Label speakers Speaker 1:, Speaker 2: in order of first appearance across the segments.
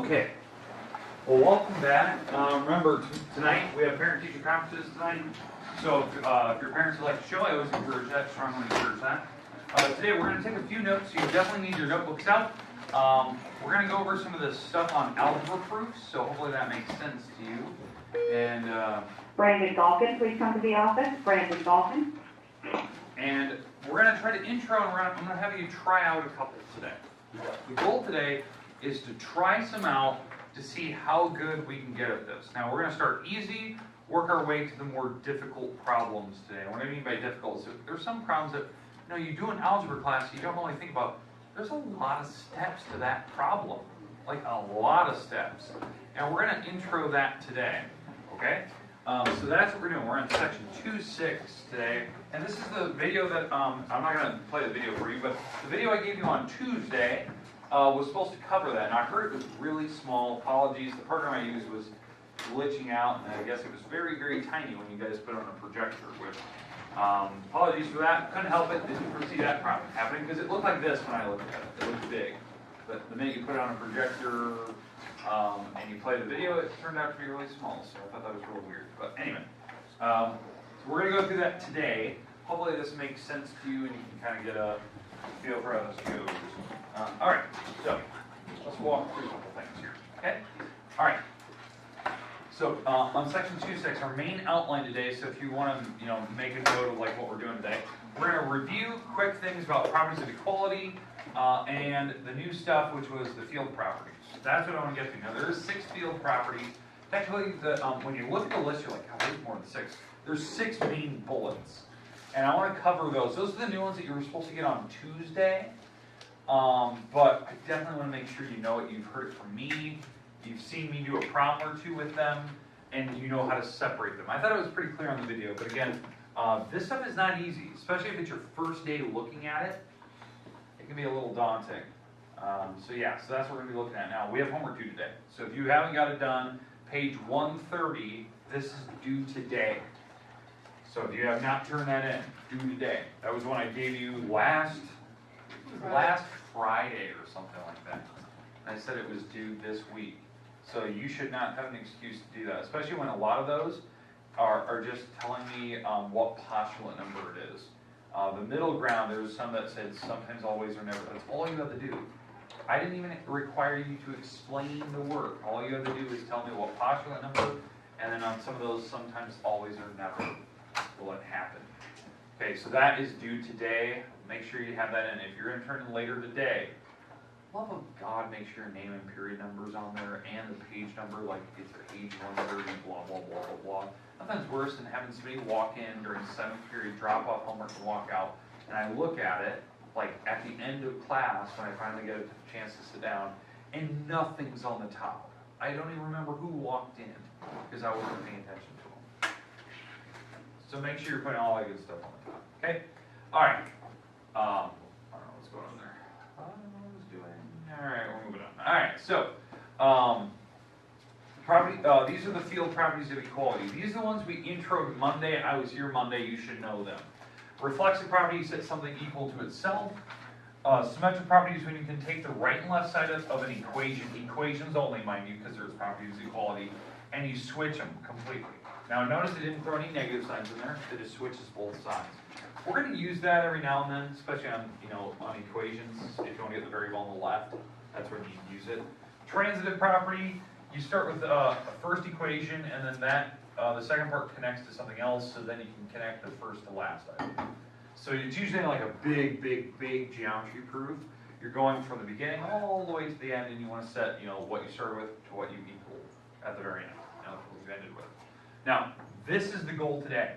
Speaker 1: Okay. Well, welcome back. Remember, tonight we have parent-teacher conferences tonight. So if your parents would like to show, I always encourage that, strongly encourage that. Today we're going to take a few notes, so you definitely need your notebooks out. We're going to go over some of this stuff on algebra proofs, so hopefully that makes sense to you. And
Speaker 2: Brandon Galkin, please come to the office. Brandon Galkin.
Speaker 1: And we're going to try to intro, and I'm going to have you try out a couple today. The goal today is to try some out to see how good we can get at this. Now we're going to start easy, work our way to the more difficult problems today. And what I mean by difficult is there's some problems that you do in algebra class you don't really think about. There's a lot of steps to that problem, like a lot of steps. And we're going to intro that today, okay? So that's what we're doing. We're on section 2.6 today. And this is the video that, I'm not going to play the video for you, but the video I gave you on Tuesday was supposed to cover that. Now I heard it was really small. Apologies. The program I used was glitching out, and I guess it was very, very tiny when you guys put it on a projector. Which, apologies for that. Couldn't help it. Didn't foresee that problem happening because it looked like this when I looked at it. It looked big. But the minute you put it on a projector and you play the video, it turned out to be really small. So I thought that was real weird. But anyway, so we're going to go through that today. Hopefully this makes sense to you and you can kind of get a feel for how this goes. All right, so let's walk through a couple things here. Okay. All right. So on section 2.6, our main outline today. So if you want to, make a note of like what we're doing today, we're going to review quick things about properties of equality and the new stuff, which was the field properties. That's what I want to get to. Now there's 6 field properties. Technically, when you look at the list, you're like, oh, there's more than 6. There's 6 main bullets, and I want to cover those. Those are the new ones that you were supposed to get on Tuesday. But I definitely want to make sure you know it. You've heard it from me. You've seen me do a problem or two with them, and you know how to separate them. I thought it was pretty clear on the video, but again, this stuff is not easy, especially if it's your first day looking at it. It can be a little daunting. So that's what we're going to be looking at now. We have homework due today. So if you haven't got it done, page 130, this is due today. So if you have not turned that in, due today. That was one I gave you last Friday or something like that. And I said it was due this week. So you should not have an excuse to do that, especially when a lot of those are just telling me what postulate number it is. The middle ground, there was some that said sometimes, always, or never. That's all you have to do. I didn't even require you to explain the work. All you have to do is tell me what postulate number, and then on some of those, sometimes, always, or never will it happen. Okay, so that is due today. Make sure you have that in. If you're going to turn in later today, love of God, make sure your name and period number is on there and the page number, like it's page 130, blah, blah, blah, blah, blah. Nothing's worse than having somebody walk in during 7th period, drop off homework and walk out, and I look at it, like at the end of class, when I finally get a chance to sit down, and nothing's on the top. I don't even remember who walked in, because I wasn't paying attention to them. So make sure you're putting all that good stuff on the top, okay? All right. I don't know what's going on there. I don't know what I was doing. All right, we're moving on. All right, so these are the field properties of equality. These are the ones we introed Monday. I was here Monday. You should know them. Reflexive properties set something equal to itself. Symmetric properties when you can take the right and left side of an equation, equations only, mind you, because there's properties of equality, and you switch them completely. Now notice I didn't throw any negative signs in there. It just switches both sides. We're going to use that every now and then, especially on equations. If you want to get the variable on the left, that's where you use it. Transitive property, you start with a first equation, and then the second part connects to something else, so then you can connect the first to last item. So it's usually like a big, big, big geometry proof. You're going from the beginning all the way to the end, and you want to set what you started with to what you equal at the very end. That's what we've ended with. Now, this is the goal today.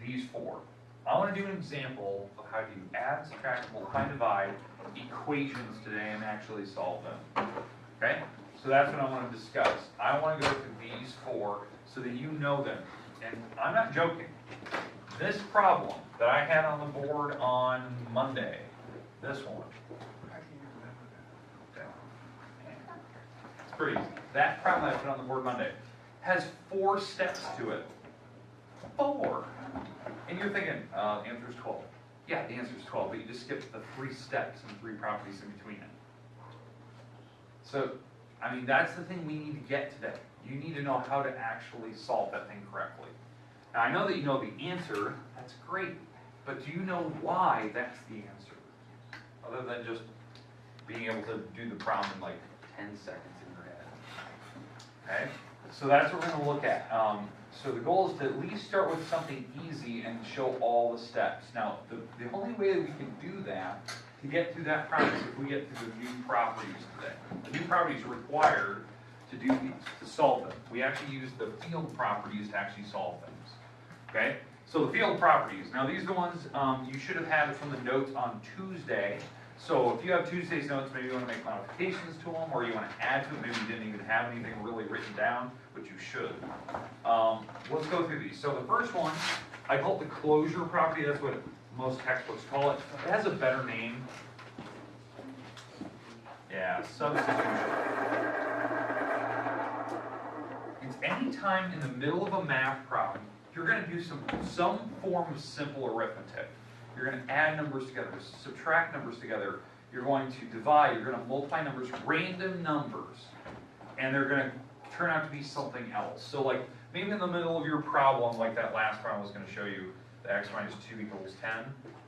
Speaker 1: These 4. I want to do an example of how to add, subtract, multiply, divide equations today and actually solve them. Okay? So that's what I want to discuss. I want to go through these 4 so that you know them. And I'm not joking. This problem that I had on the board on Monday, this one. It's pretty easy. That problem I put on the board Monday has 4 steps to it. 4. And you're thinking, the answer is 12. Yeah, the answer is 12, but you just skipped the 3 steps and 3 properties in between it. So I mean, that's the thing we need to get today. You need to know how to actually solve that thing correctly. Now, I know that you know the answer, that's great, but do you know why that's the answer? Other than just being able to do the problem in like 10 seconds in your head. Okay, so that's what we're going to look at. So the goal is to at least start with something easy and show all the steps. Now, the only way that we can do that, to get through that problem, is if we get through the new properties today. The new properties are required to do these, to solve them. We actually use the field properties to actually solve things. Okay, so the field properties. Now, these are the ones you should have had from the notes on Tuesday. So if you have Tuesday's notes, maybe you want to make modifications to them, or you want to add to it, maybe you didn't even have anything really written down, but you should. Let's go through these. So the first one, I call it the closure property. That's what most textbooks call it. It has a better name. Yeah, substitution. It's any time in the middle of a math problem, you're going to do some form of simple arithmetic. You're going to add numbers together, subtract numbers together. You're going to divide, you're going to multiply numbers, random numbers, and they're going to turn out to be something else. So like maybe in the middle of your problem, like that last problem I was going to show you, the x minus 2 equals 10.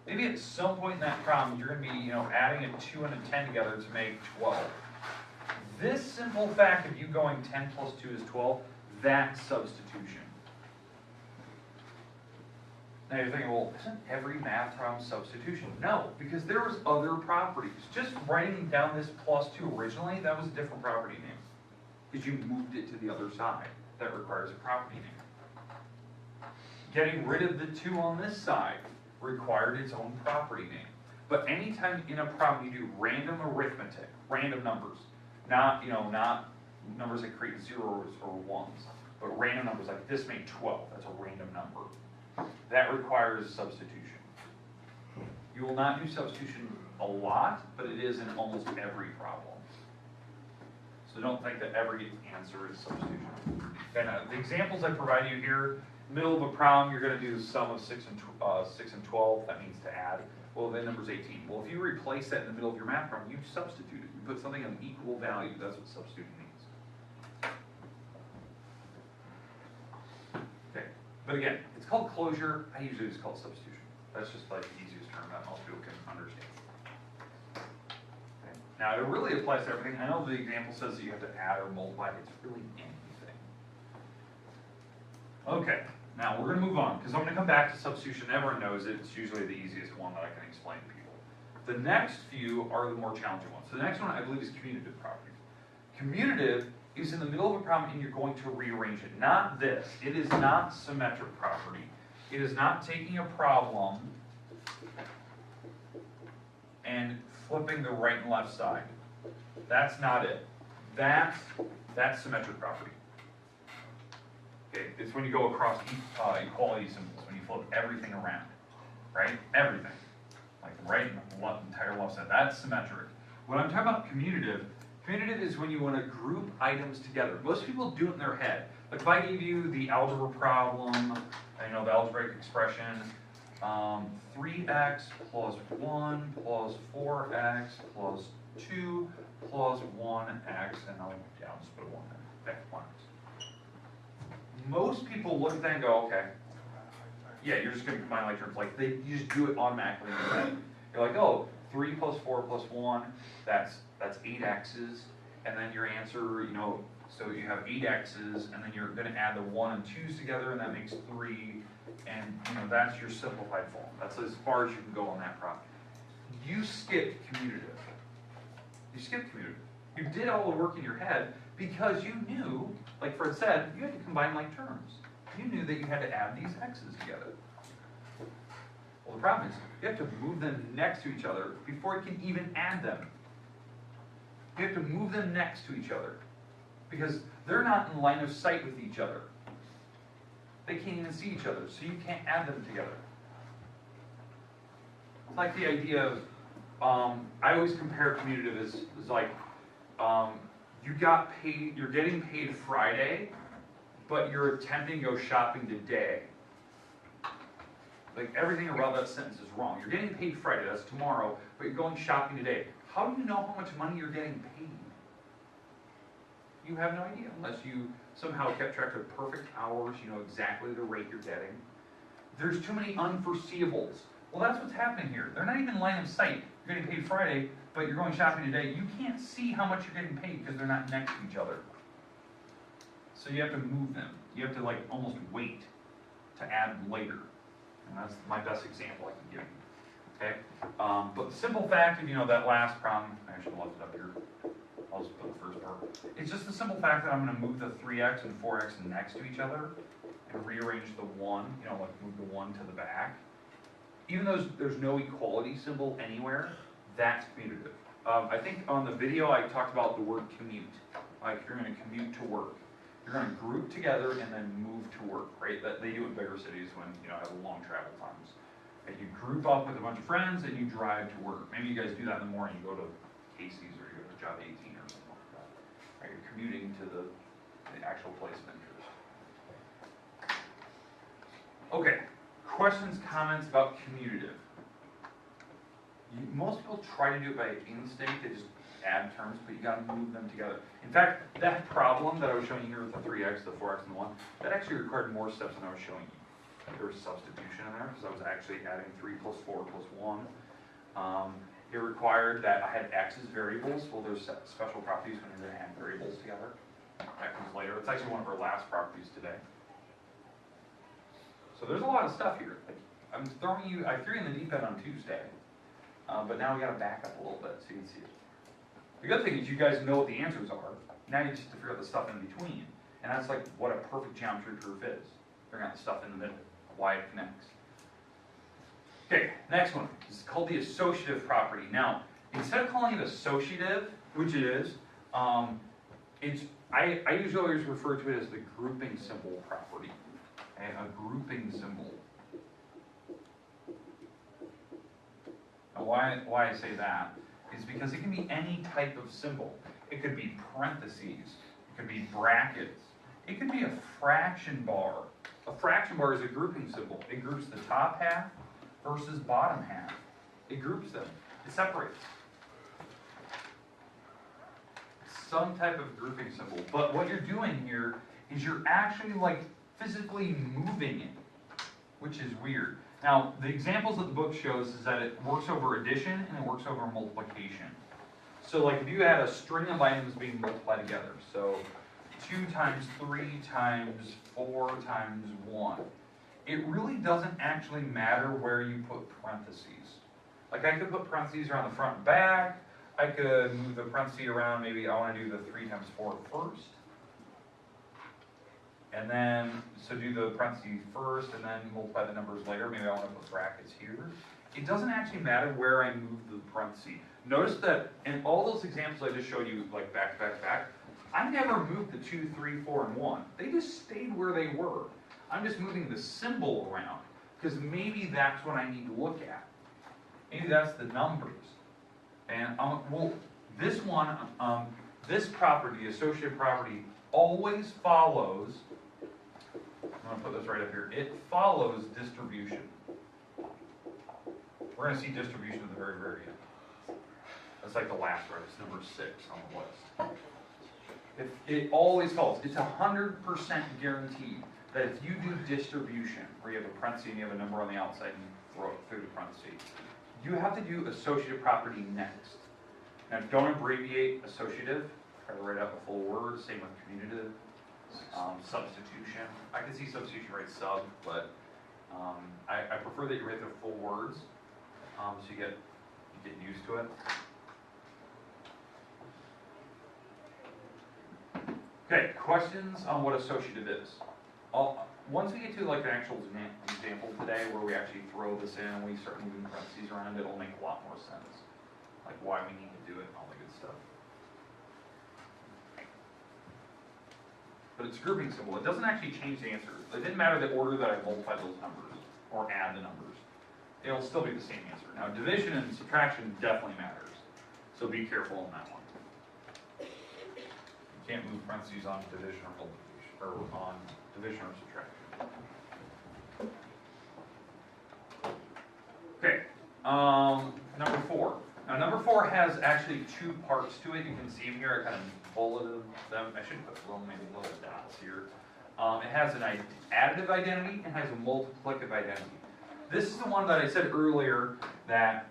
Speaker 1: Maybe at some point in that problem, you're going to be adding a 2 and a 10 together to make 12. This simple fact of you going 10 plus 2 is 12, that's substitution. Now you're thinking, well, isn't every math problem substitution? No, because there was other properties. Just writing down this plus 2 originally, that was a different property name. Because you moved it to the other side. That requires a property name. Getting rid of the 2 on this side required its own property name. But anytime in a problem you do random arithmetic, random numbers, not numbers that create zeros or ones, but random numbers like this made 12, that's a random number. That requires substitution. You will not do substitution a lot, but it is in almost every problem. So don't think that every answer is substitution. And the examples I provide you here, middle of a problem, you're going to do the sum of 6 and 12. That means to add. Well, then number's 18. Well, if you replace that in the middle of your math problem, you substitute it. You put something of equal value. That's what substituting means. Okay. But again, it's called closure. I usually just call it substitution. That's just like the easiest term that most people can understand. Okay. Now, it really applies to everything. I know the example says that you have to add or multiply. It's really anything. Okay. Now, we're going to move on, because I'm going to come back to substitution. Everyone knows it. It's usually the easiest one that I can explain to people. The next few are the more challenging ones. So the next one, I believe, is commutative properties. Commutative is in the middle of a problem, and you're going to rearrange it. Not this. It is not symmetric property. It is not taking a problem and flipping the right and left side. That's not it. That's symmetric property. Okay, it's when you go across equality symbols, when you flip everything around, right? Everything. Like the right and left, entire left side. That's symmetric. When I'm talking about commutative is when you want to group items together. Most people do it in their head. Like if I gave you the algebra problem, the algebraic expression, 3x plus 1 plus 4x plus 2 plus 1x, and I'll just put a 1 there. Okay, 1x. Most people look at that and go, okay, yeah, you're just going to combine like terms. Like you just do it automatically in your head. You're like, oh, 3 plus 4 plus 1, that's 8 x's, and then your answer, so you have 8 x's, and then you're going to add the 1 and 2's together, and that makes 3, and that's your simplified form. That's as far as you can go on that problem. You skipped commutative. You skipped commutative. You did all the work in your head because you knew, like Fred said, you had to combine like terms. You knew that you had to add these x's together. Well, the problem is you have to move them next to each other before you can even add them. You have to move them next to each other because they're not in line of sight with each other. They can't even see each other, so you can't add them together. It's like the idea of, I always compare commutative as like, you're getting paid Friday, but you're attempting to go shopping today. Like everything around that sentence is wrong. You're getting paid Friday, that's tomorrow, but you're going shopping today. How do you know how much money you're getting paid? you have no idea, unless you somehow kept track of perfect hours, you know exactly the rate you're getting. There's too many unforeseeables. Well, that's what's happening here. They're not even line of sight. You're getting paid Friday, but you're going shopping today. You can't see how much you're getting paid because they're not next to each other. So you have to move them. You have to like almost wait to add later. And that's my best example I can give you. Okay? But the simple fact of, you know, that last problem, I should have left it up here. I'll just put the first part. It's just the simple fact that I'm going to move the 3x and 4x next to each other and rearrange the 1, you know, like move the 1 to the back. Even though there's no equality symbol anywhere, that's commutative. I think on the video I talked about the word commute. Like you're going to commute to work. You're going to group together and then move to work, right? That they do in bigger cities when, you know, have long travel times. And you group up with a bunch of friends and you drive to work. Maybe you guys do that in the morning. You go to Casey's or you go to Job 18 or something like that. Right? You're commuting to the actual place of interest. Okay, questions, comments about commutative. Most people try to do it by instinct. They just add terms, but you got to move them together. In fact, that problem that I was showing you here with the 3x, the 4x, and the 1, that actually required more steps than I was showing you. There was substitution in there because I was actually adding 3 plus 4 plus 1. It required that I had x as variables. Well, there's special properties when you're going to add variables together. That comes later. It's actually one of our last properties today. So there's a lot of stuff here. Like, I threw you in the deep end on Tuesday, but now we got to back up a little bit so you can see it. The good thing is you guys know what the answers are. Now you just have to figure out the stuff in between. And that's like what a perfect geometry proof is. Figuring out the stuff in the middle, why it connects. Okay, next one. This is called the associative property. Now, instead of calling it associative, which it is, I usually always refer to it as the grouping symbol property. Okay, a grouping symbol. Now, why I say that is because it can be any type of symbol. It could be parentheses, it could be brackets, it could be a fraction bar. A fraction bar is a grouping symbol. It groups the top half versus bottom half. It groups them. It separates. Some type of grouping symbol. But what you're doing here is you're actually like physically moving it, which is weird. Now, the examples that the book shows is that it works over addition and it works over multiplication. So like if you had a string of items being multiplied together, so 2 times 3 times 4 times 1, it really doesn't actually matter where you put parentheses. Like I could put parentheses around the front and back, I could move the parentheses around, maybe I want to do the 3 times 4 first. And then, so do the parentheses first and then multiply the numbers later. Maybe I want to put brackets here. It doesn't actually matter where I move the parentheses. Notice that in all those examples I just showed you, like back to back to back, I never moved the 2, 3, 4, and 1. They just stayed where they were. I'm just moving the symbol around because maybe that's what I need to look at. Maybe that's the numbers. And well, this one, this property, associative property, always follows. I'm going to put this right up here. It follows distribution. We're going to see distribution at the very, very end. That's like the last right. It's number 6 on the list. It always follows. It's 100% guaranteed that if you do distribution, where you have a parenthesis and you have a number on the outside and you throw it through the parenthesis, you have to do associative property next. Now, don't abbreviate associative. Try to write out the full word. Same with commutative. Substitution. I can see substitution write sub, but I prefer that you write the full words so you get used to it. Okay, questions on what associative is. Once we get to like an actual example today where we actually throw this in and we start moving parentheses around, it'll make a lot more sense. Like why we need to do it and all the good stuff. But it's a grouping symbol. It doesn't actually change the answer. It didn't matter the order that I multiplied those numbers or add the numbers. It'll still be the same answer. Now, division and subtraction definitely matters. So be careful on that one. You can't move parentheses on division or multiplication, or on division or subtraction. Okay. Number 4. Now, number 4 has actually 2 parts to it. You can see them here. I kind of bulleted them. I should put maybe little dots here. It has an additive identity and has a multiplicative identity. This is the one that I said earlier that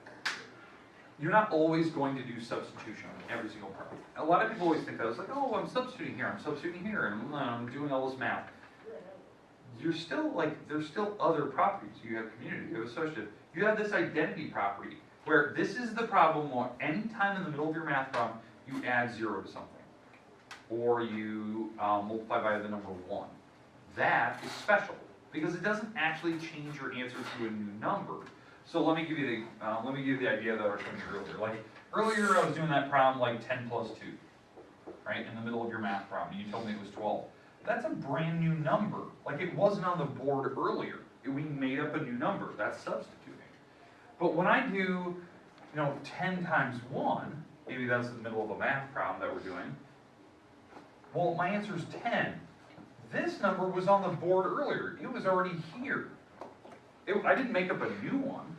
Speaker 1: you're not always going to do substitution on every single problem. A lot of people always think that it's like, oh, I'm substituting here, and I'm doing all this math. You're still there's still other properties. You have community, you have associative, you have this identity property, where this is the problem where any time in the middle of your math problem, you add 0 to something. Or you multiply by the number 1. That is special, because it doesn't actually change your answer to a new number. So let me give you the idea that I was showing you earlier. Like earlier I was doing that problem like 10 plus 2, right? In the middle of your math problem, you told me it was 12. That's a brand new number. Like it wasn't on the board earlier. We made up a new number. That's substituting. But when I do, 10 times 1, maybe that's the middle of a math problem that we're doing. Well, my answer is 10. This number was on the board earlier. It was already here. I didn't make up a new one.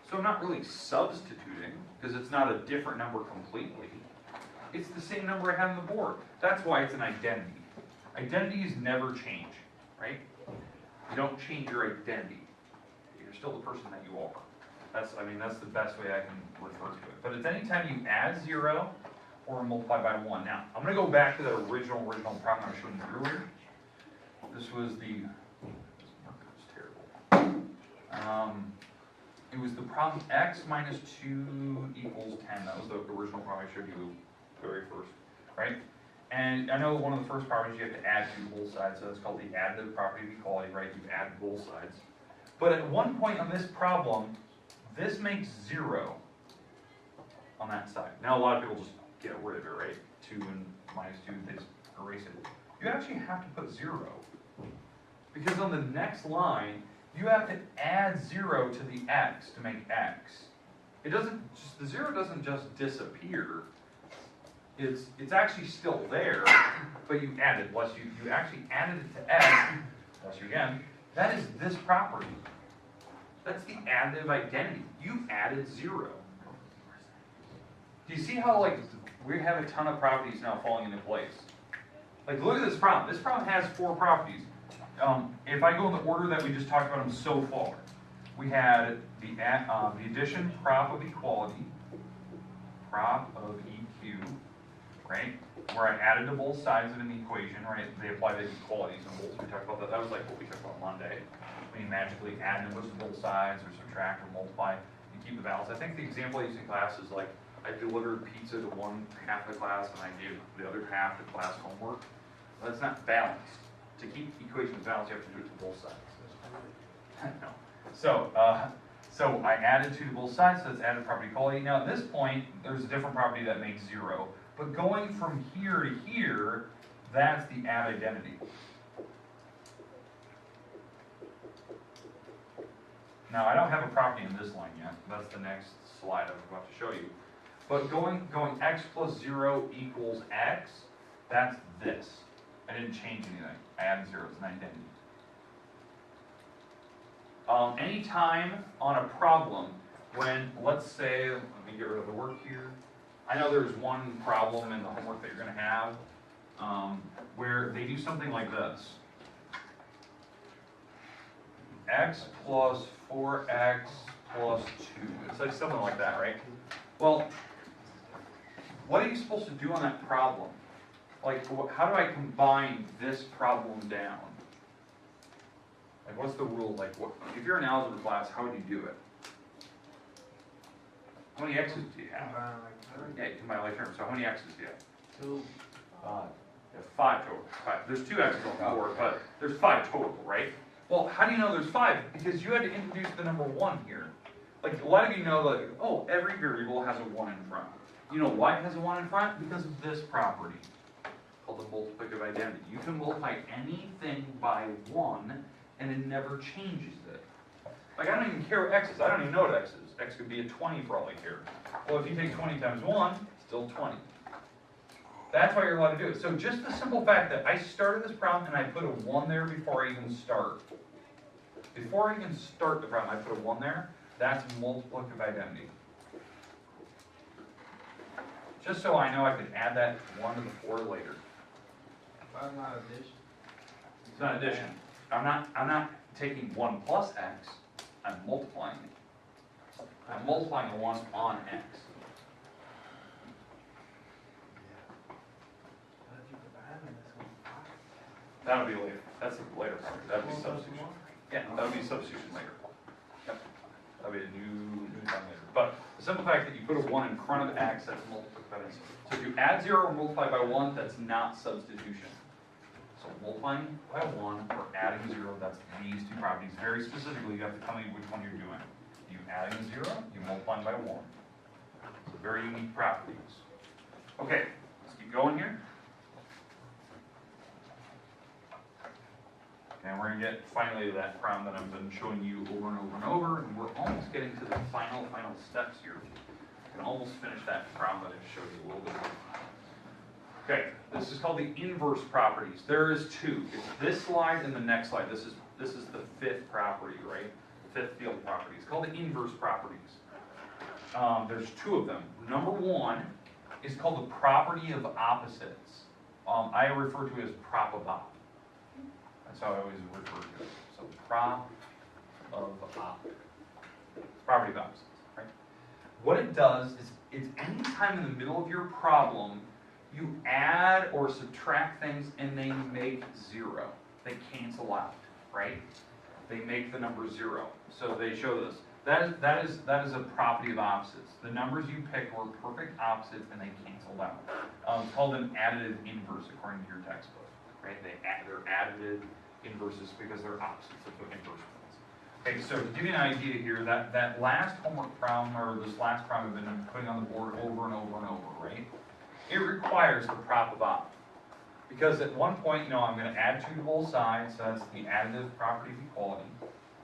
Speaker 1: So I'm not really substituting, because it's not a different number completely. It's the same number I had on the board. That's why it's an identity. Identities never change, right? You don't change your identity. You're still the person that you are. That's the best way I can refer to it. But it's anytime you add 0 or multiply by 1. Now, I'm going to go back to the original problem I was showing you earlier. This was this marker was terrible. It was the problem x minus 2 equals 10. That was the original problem I showed you very first, right? And I know one of the first properties you have to add 2 to both sides, so that's called the additive property of equality, right? You add both sides. But at one point on this problem, this makes 0 on that side. Now a lot of people just get rid of it, right? 2 and minus 2, they just erase it. You actually have to put 0. Because on the next line, you have to add 0 to the x to make x. The 0 doesn't just disappear. It's actually still there, but you added, bless you, you actually added it to x, bless you again, that is this property. That's the additive identity. You added 0. Do you see how we have a ton of properties now falling into place? Look at this problem. This problem has 4 properties. If I go in the order that we just talked about them so far, we had the addition prop of equality, prop of EQ, right? Where I added to both sides of an equation, right? They apply the equality symbols. We talked about that. That was like what we talked about Monday. When you magically add numbers to both sides, or subtract, or multiply, and keep the balance. I think the example I used in class is like I delivered pizza to one half of the class, and I gave the other half the class homework. Well, that's not balanced. To keep equations balanced, you have to do it to both sides. No. So I added 2 to both sides, so that's added property equality. Now at this point, there's a different property that makes 0. But going from here to here, that's the add identity. Now I don't have a property in this line yet. That's the next slide I'm about to show you. But going x plus 0 equals x, that's this. I didn't change anything. I added 0. It's an identity. Anytime on a problem when, let's say, let me get rid of the work here. I know there's one problem in the homework that you're going to have where they do something like this. X plus 4x plus 2. It's like something like that, right? Well, what are you supposed to do on that problem? How do I combine this problem down? What's the rule? If you're in algebra class, how would you do it? How many x's do you have? Yeah, you combine like terms. So how many x's do you have? 2. You have 5 total. 5. There's 2 x's on the board, but there's 5 total, right? Well, how do you know there's 5? Because you had to introduce the number 1 here. A lot of you know that, oh, every variable has a 1 in front. You know why it has a 1 in front? Because of this property called the multiplicative identity. You can multiply anything by 1 and it never changes it. I don't even care what x is. I don't even know what x is. X could be a 20 for all I care. Well, if you take 20 times 1, still 20. That's why you're allowed to do it. So just the simple fact that I started this problem and I put a 1 there before I even start. Before I even start the problem, I put a 1 there. That's multiplicative identity. just so I know I could add that 1 to the 4 later.
Speaker 3: Why not addition?
Speaker 1: It's not addition. I'm not taking 1 plus x, I'm multiplying it. I'm multiplying the 1 on x. That'll be later. That's the later part. That'll be substitution. Yeah, that'll be substitution later. Yep. That'll be a new time later. But the simple fact that you put a 1 in front of x, that's multiplication. So if you add 0 or multiply by 1, that's not substitution. So multiplying by 1 or adding 0, that's these two properties. Very specifically, you have to tell me which one you're doing. You adding a 0, you multiplying by 1. So very unique properties. Okay, let's keep going here. And we're going to get finally to that problem that I've been showing you over and over and over, and we're almost getting to the final steps here. We can almost finish that problem that I showed you a little bit. Okay, this is called the inverse properties. There is 2. It's this slide and the next slide. This is the 5th property, right? The 5th field property. It's called the inverse properties. There's 2 of them. Number 1 is called the property of opposites. I refer to it as prop of op. That's how I always refer to it. So prop of opposites. Property of opposites, right? What it does is it's any time in the middle of your problem you add or subtract things and they make 0. They cancel out, right? They make the number 0. So they show this. That is a property of opposites. The numbers you pick were perfect opposites and they canceled out. It's called an additive inverse according to your textbook, right? They're additive inverses because they're opposites. That's what inverse means. Okay, so to give you an idea here, that last homework problem, or this last problem I've been putting on the board over and over and over, right? It requires the prop of op. Because at one point, I'm going to add 2 to both sides, so that's the additive property of equality.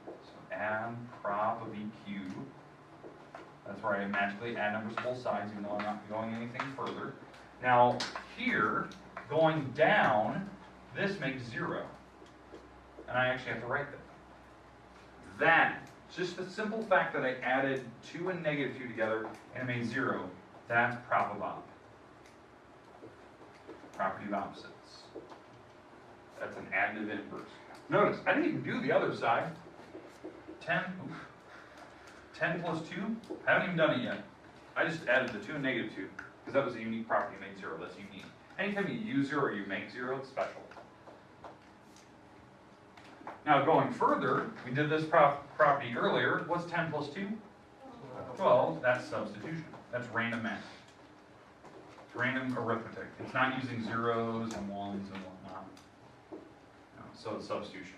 Speaker 1: So add prop of EQ. That's where I magically add numbers to both sides, even though I'm not going anything further. Now, here, going down, this makes 0. And I actually have to write that. That, just the simple fact that I added 2 and negative 2 together and it made 0, that's prop of op. Property of opposites. That's an additive inverse. Notice, I didn't even do the other side. 10 plus 2, I haven't even done it yet. I just added the 2 and negative 2, because that was a unique property, made 0, that's unique. Anytime you use 0 or you make 0, it's special. Now going further, we did this property earlier. What's 10 plus 2? 12, that's substitution. That's random math. It's random arithmetic. It's not using zeros and ones and whatnot. No, so it's substitution.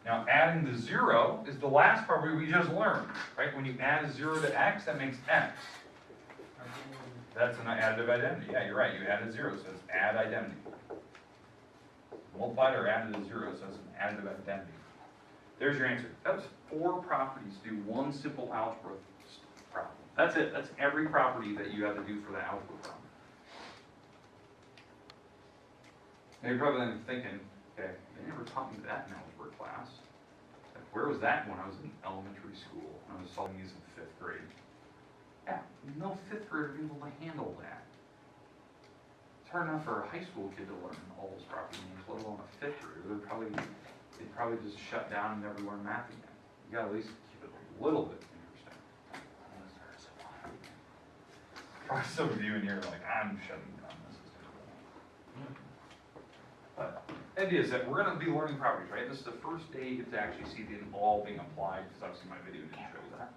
Speaker 1: Now adding the 0 is the last property we just learned, right? When you add a 0 to x, that makes x. That's an additive identity. Yeah, you're right. You added 0, so it's add identity. Multiplied or added to 0, so it's an additive identity. There's your answer. That was 4 properties to do one simple algebra problem. That's it. That's every property that you have to do for the algebra problem. Now you're probably then thinking, okay, they never taught me that in algebra class. Like, where was that when I was in elementary school? When I was solving these in 5th grade. Yeah, no 5th grader would be able to handle that. It's hard enough for a high school kid to learn all those property names, let alone a 5th grader. They'd probably just shut down and never learn math again. You gotta at least keep it a little bit interesting. Probably some of you in here are like, I'm shutting down, this is terrible. But the idea is that we're gonna be learning properties, right? This is the first day you get to actually see them all being applied, because obviously my video didn't show that.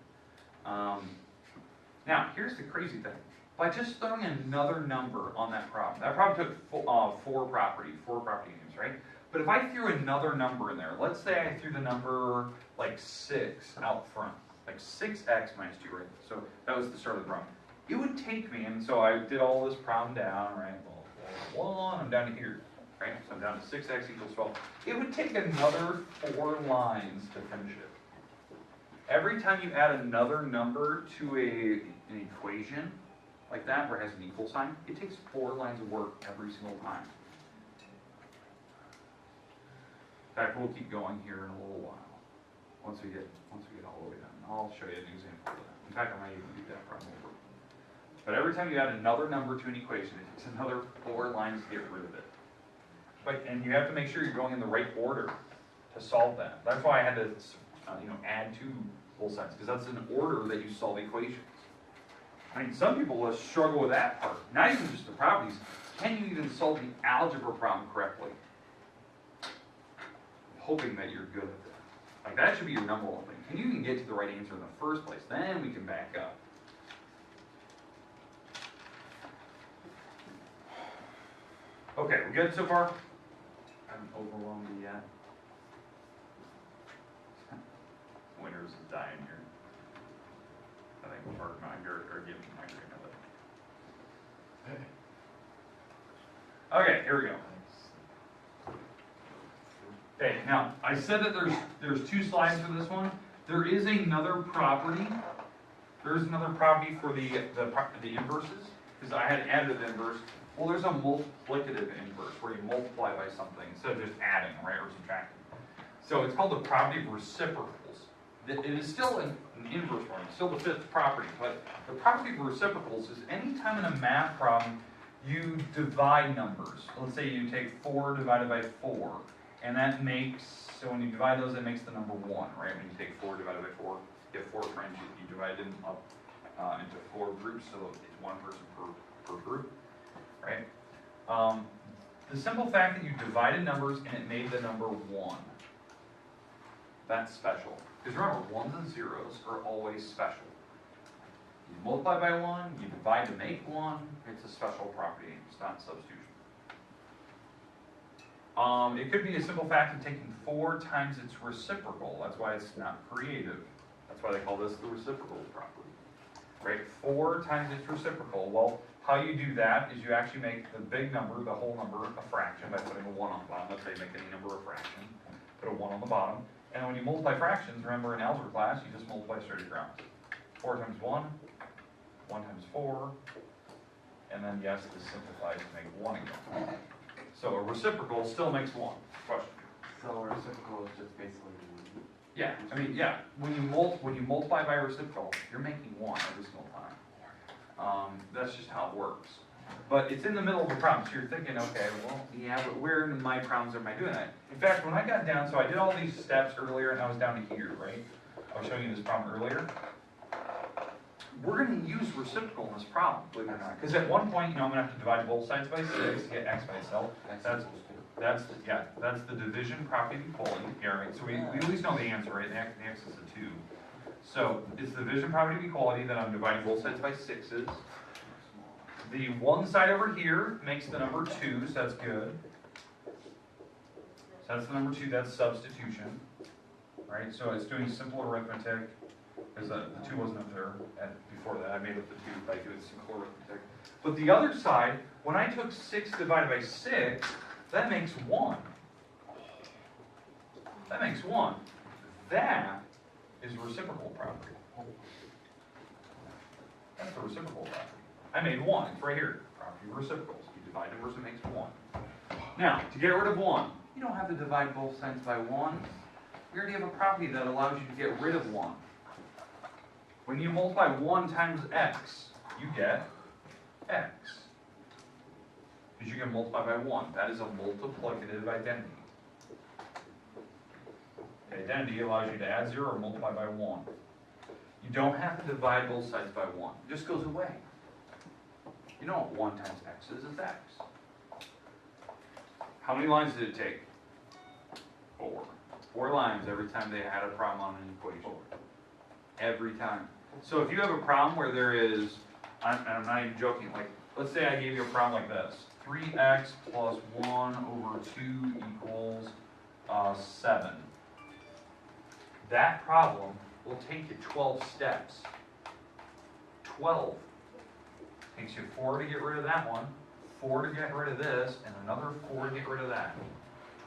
Speaker 1: Now, here's the crazy thing. By just throwing another number on that problem took 4 property names, right? But if I threw another number in there, let's say I threw the number like 6 out front, like 6x minus 2, right? So that was the start of the problem. It would take me, and so I did all this problem down, right? Well, 1, I'm down to here, right? So I'm down to 6x equals 12. It would take another 4 lines to finish it. Every time you add another number to an equation, like that, where it has an equal sign, it takes 4 lines of work every single time. In fact, we'll keep going here in a little while. Once we get all the way done, I'll show you an example of that. In fact, I might even do that problem over. But every time you add another number to an equation, it takes another 4 lines to get rid of it. And you have to make sure you're going in the right order to solve that. That's why I had to, add to both sides, because that's an order that you solve equations. I mean, some people will struggle with that part. Not even just the properties. Can you even solve the algebra problem correctly? Hoping that you're good at that. Like, that should be your number one thing. Can you even get to the right answer in the first place? Then we can back up. Okay, we good so far? I haven't overwhelmed you yet. Winners is dying here. I think Mark Minder or give me migraine of it. Okay, here we go. Okay, now I said that there's 2 slides for this one. There is another property. There's another property for the inverses, because I had added an inverse. Well, there's a multiplicative inverse where you multiply by something instead of just adding, right, or subtracting. So it's called the property of reciprocals. It is still an inverse form, it's still the 5th property, but the property of reciprocals is anytime in a math problem you divide numbers. Let's say you take 4 divided by 4, and that makes, so when you divide those, it makes the number 1, right? When you take 4 divided by 4, you have 4 friends, you divide them up into 4 groups, so it's 1 person per group, right? The simple fact that you divided numbers and it made the number 1, that's special. Because remember, 1s and 0s are always special. You multiply by 1, you divide to make 1, it's a special property, it's not substitution. It could be a simple fact of taking 4 times its reciprocal, that's why it's not creative. That's why they call this the reciprocal property. Right, 4 times its reciprocal. Well, how you do that is you actually make the big number, the whole number, a fraction by putting a 1 on the bottom. Let's say you make any number a fraction, put a 1 on the bottom. And when you multiply fractions, remember in algebra class, you just multiply straight across. 4 times 1, 1 times 4, and then yes, this simplifies to make 1 again. So a reciprocal still makes 1. Question?
Speaker 4: So a reciprocal is just basically 1.
Speaker 1: Yeah, I mean, yeah. When you multiply by a reciprocal, you're making 1 every single time. That's just how it works. But it's in the middle of the problem, so you're thinking, okay, well, yeah, but where in my problems am I doing that? In fact, when I got down, so I did all these steps earlier, and I was down to here, right? I was showing you this problem earlier. We're going to use reciprocal in this problem, believe it or not. Because at one point, I'm going to have to divide both sides by 6 to get x by itself. That's the division property of equality. Yeah, right. So we at least know the answer, right? The x is a 2. So it's the division property of equality that I'm dividing both sides by 6's. The one side over here makes the number 2, so that's good. So that's the number 2, that's substitution. Right? So it's doing simple arithmetic, because the 2 wasn't up there before that. I made up the 2 by doing simple arithmetic. But the other side, when I took 6 divided by 6, that makes 1. That makes 1. That is reciprocal property. That's the reciprocal property. I made 1. It's right here. Property of reciprocals. You divide numbers, it makes 1. Now, to get rid of 1, you don't have to divide both sides by 1. We already have a property that allows you to get rid of 1. When you multiply 1 times x, you get x. Because you can multiply by 1. That is a multiplicative identity. The identity allows you to add 0 or multiply by 1. You don't have to divide both sides by 1. It just goes away. You know what 1 times x is? It's x. How many lines did it take? 4. 4 lines every time they had a problem on an equation. Every time. So if you have a problem where there is, I'm not even joking, like, let's say I gave you a problem like this. 3x plus 1 over 2 equals 7. That problem will take you 12 steps. 12. Takes you 4 to get rid of that one, 4 to get rid of this, and another 4 to get rid of that.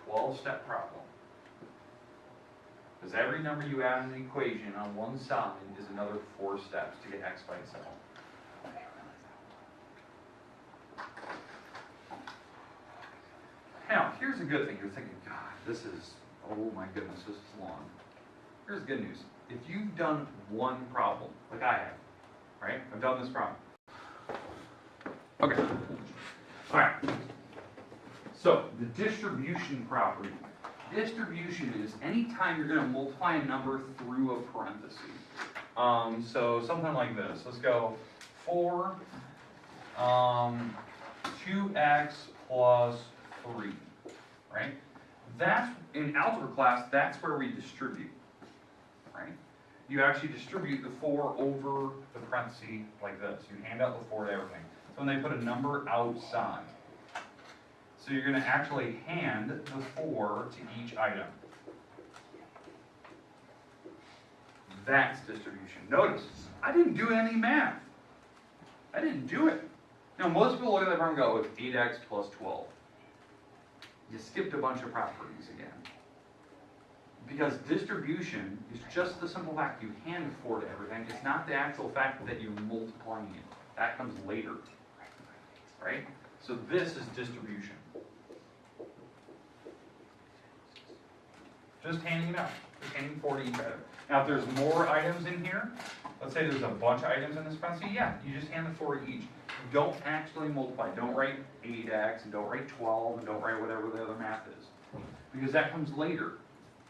Speaker 1: 12-step problem. Because every number you add in an equation on one side is another 4 steps to get x by itself. Now, here's a good thing. You're thinking, God, this is, oh my goodness, this is long. Here's the good news. If you've done one problem, like I have, right? I've done this problem. Okay. All right. So the distribution property. Distribution is anytime you're going to multiply a number through a parenthesis. So something like this. Let's go 4, 2x plus 3, right? That's, in algebra class, that's where we distribute, right? You actually distribute the 4 over the parenthesis like this. You hand out the 4 to everything. So when they put a number outside. So you're going to actually hand the 4 to each item. That's distribution. Notice, I didn't do any math. I didn't do it. Now, most people look at that problem and go, it's 8x plus 12. You skipped a bunch of properties again. Because distribution is just the simple fact you hand 4 to everything. It's not the actual fact that you're multiplying it. That comes later. Right? So this is distribution. Just handing it out. Just handing 4 to each item. Now, if there's more items in here, let's say there's a bunch of items in this parenthesis, yeah, you just hand the 4 to each. Don't actually multiply. Don't write 8x, and don't write 12, and don't write whatever the other math is. Because that comes later.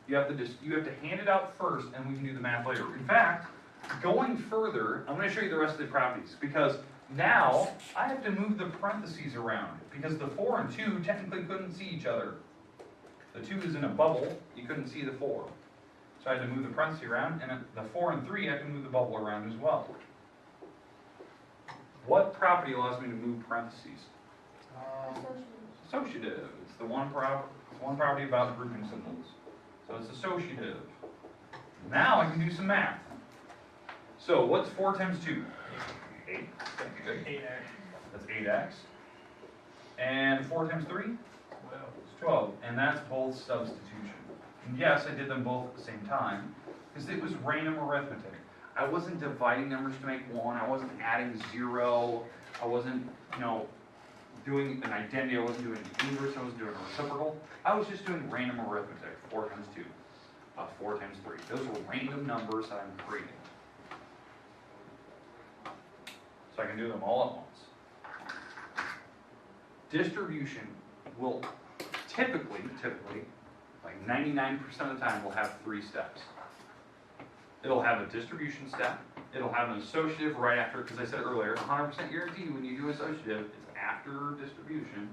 Speaker 1: You have to hand it out first, and we can do the math later. In fact, going further, I'm going to show you the rest of the properties. Because now, I have to move the parentheses around. Because the 4 and 2 technically couldn't see each other. The 2 is in a bubble, you couldn't see the 4. So I had to move the parentheses around, and the 4 and 3, I had to move the bubble around as well. What property allows me to move parentheses? Associative. It's the one property about grouping symbols. So it's associative. Now I can do some math. So what's 4 times 2? 8. Good.
Speaker 3: 8x.
Speaker 1: That's 8x. And 4 times 3? 12, and that's both substitution. And yes, I did them both at the same time, because it was random arithmetic. I wasn't dividing numbers to make 1, I wasn't adding 0, I wasn't, doing an identity, I wasn't doing an inverse, I wasn't doing a reciprocal. I was just doing random arithmetic, 4 times 2, 4 times 3. Those were random numbers that I'm creating. So I can do them all at once. Distribution will typically, like 99% of the time, will have 3 steps. It'll have a distribution step. It'll have an associative right after, because I said earlier, 100% guarantee when you do associative, it's after distribution.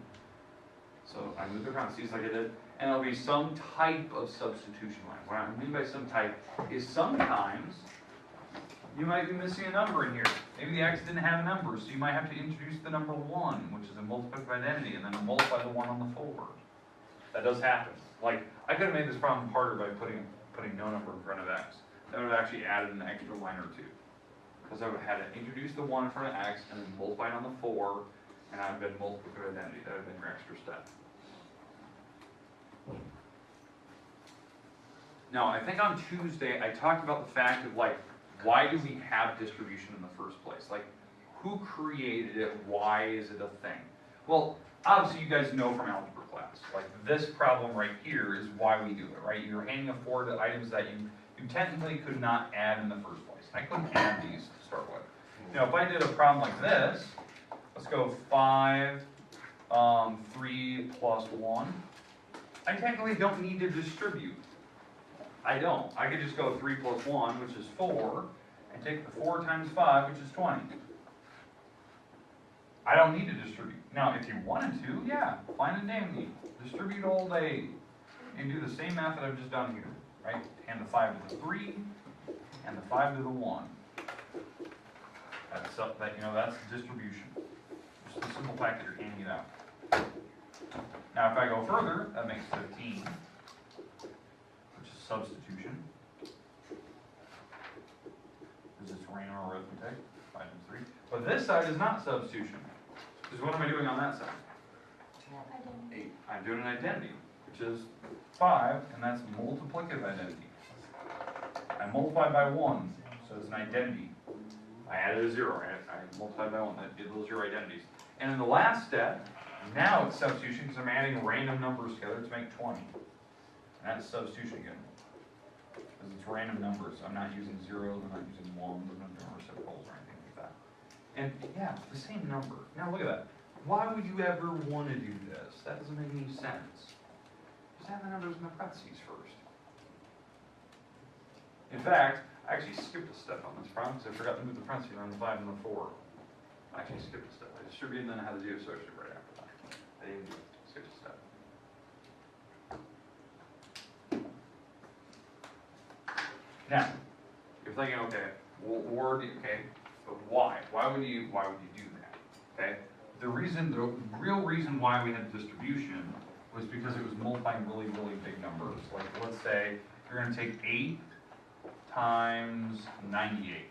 Speaker 1: So I move the parentheses like I did, and it'll be some type of substitution line. What I mean by some type is sometimes you might be missing a number in here. Maybe the x didn't have a number, so you might have to introduce the number 1, which is a multiplicative identity, and then multiply the 1 on the 4. That does happen. Like, I could have made this problem harder by putting no number in front of x. That would have actually added an extra line or 2. Because I would have had to introduce the 1 in front of x, and then multiply it on the 4, and I've been multiplicative identity. That would have been your extra step. Now, I think on Tuesday, I talked about the fact of, like, why do we have distribution in the first place? Like, who created it? Why is it a thing? Well, obviously, you guys know from algebra class. Like, this problem right here is why we do it, right? You're handing a 4 to items that you technically could not add in the first place. I couldn't add these to start with. Now, if I did a problem like this, let's go 5, 3 plus 1. I technically don't need to distribute. I don't. I could just go 3 plus 1, which is 4, and take the 4 times 5, which is 20. I don't need to distribute. Now, if you wanted to, yeah, fine and dandy. Distribute all day. And do the same math that I've just done here, right? Hand the 5 to the 3, and the 5 to the 1. That's distribution. Just the simple fact that you're handing it out. Now, if I go further, that makes 15, which is substitution. Because it's random arithmetic, 5 times 3. But this side is not substitution. Because what am I doing on that side? 8. I'm doing an identity, which is 5, and that's multiplicative identity. I multiplied by 1, so it's an identity. I added a 0, I multiplied by 1, those are your identities. And in the last step, now it's substitution because I'm adding random numbers together to make 20. And that's substitution again. Because it's random numbers. I'm not using zeros, I'm not using ones, I'm not doing reciprocals or anything like that. And yeah, it's the same number. Now look at that. Why would you ever want to do this? That doesn't make any sense. Just have the numbers in the parentheses first. In fact, I actually skipped a step on this problem because I forgot to move the parentheses around the 5 and the 4. I actually skipped a step. I distributed and then I had to do associative right after that. I didn't do it. Skipped a step. Now, you're thinking, okay, okay, but why? Why would you do that? Okay? The real reason why we had distribution was because it was multiplying really, really big numbers. Like, let's say you're going to take 8 times 98.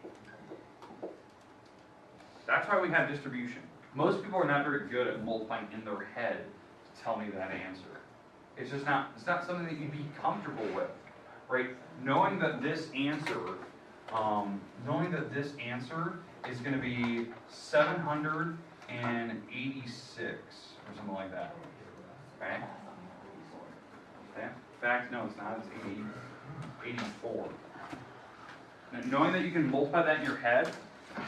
Speaker 1: That's why we have distribution. Most people are not very good at multiplying in their head to tell me that answer. It's just not, it's not something that you'd be comfortable with, right? Knowing that this answer is going to be 786 or something like that. Okay? Okay? In fact, no, it's not. It's 84. Now, knowing that you can multiply that in your head,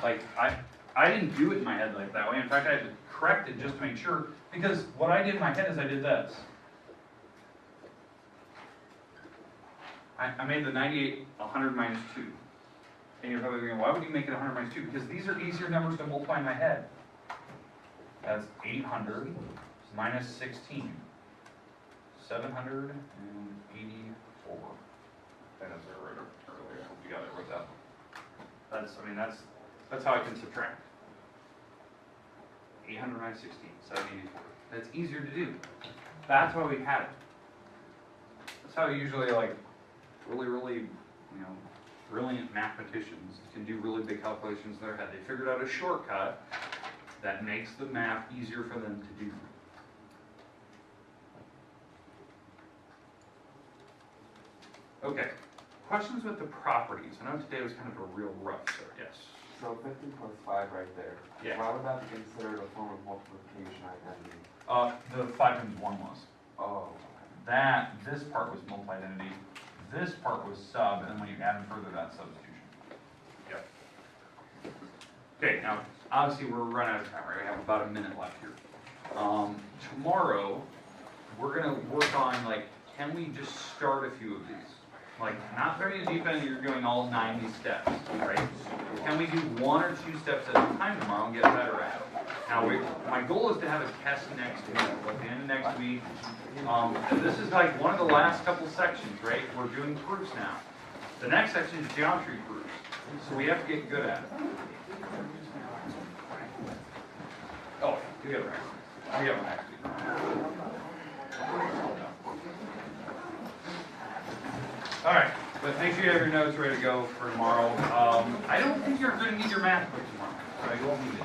Speaker 1: like I didn't do it in my head like that way. In fact, I had to correct it just to make sure, because what I did in my head is I did this. I made the 98 100 minus 2. And you're probably thinking, why would you make it 100 minus 2? Because these are easier numbers to multiply in my head. That's 800 minus 16. 784. That is right earlier. You got it with that. That's how I can subtract. 800 minus 16, 784. That's easier to do. That's why we had it. That's how usually really, brilliant mathematicians can do really big calculations in their head. They figured out a shortcut that makes the math easier for them to do. Okay, questions with the properties. I know today was kind of a real rough start. Yes?
Speaker 4: So 15 plus 5 right there.
Speaker 1: Yeah.
Speaker 4: Why would that be considered a form of multiplication identity?
Speaker 1: The 5 times 1 was.
Speaker 4: Oh,
Speaker 1: This part was multi-identity. This part was sub, and then when you add them further, that's substitution. Yep. Okay, now, obviously we're running out of time, right? We have about a minute left here. Tomorrow, we're gonna work on, can we just start a few of these? Not very deep end, you're doing all 90 steps, right? Can we do 1 or 2 steps at a time tomorrow and get better at it? Now, my goal is to have a test next week, at the end of next week. This is one of the last couple sections, right? We're doing proofs now. The next section is geometry proofs, so we have to get good at it. Oh, you get it right. I get one actually. All right, but make sure you have your notes ready to go for tomorrow. I don't think you're going to need your math book tomorrow, so you won't need it.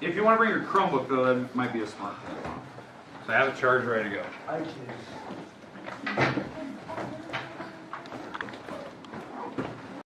Speaker 1: If you want to bring your Chromebook, though, that might be a smart thing. So I have a charge ready to go.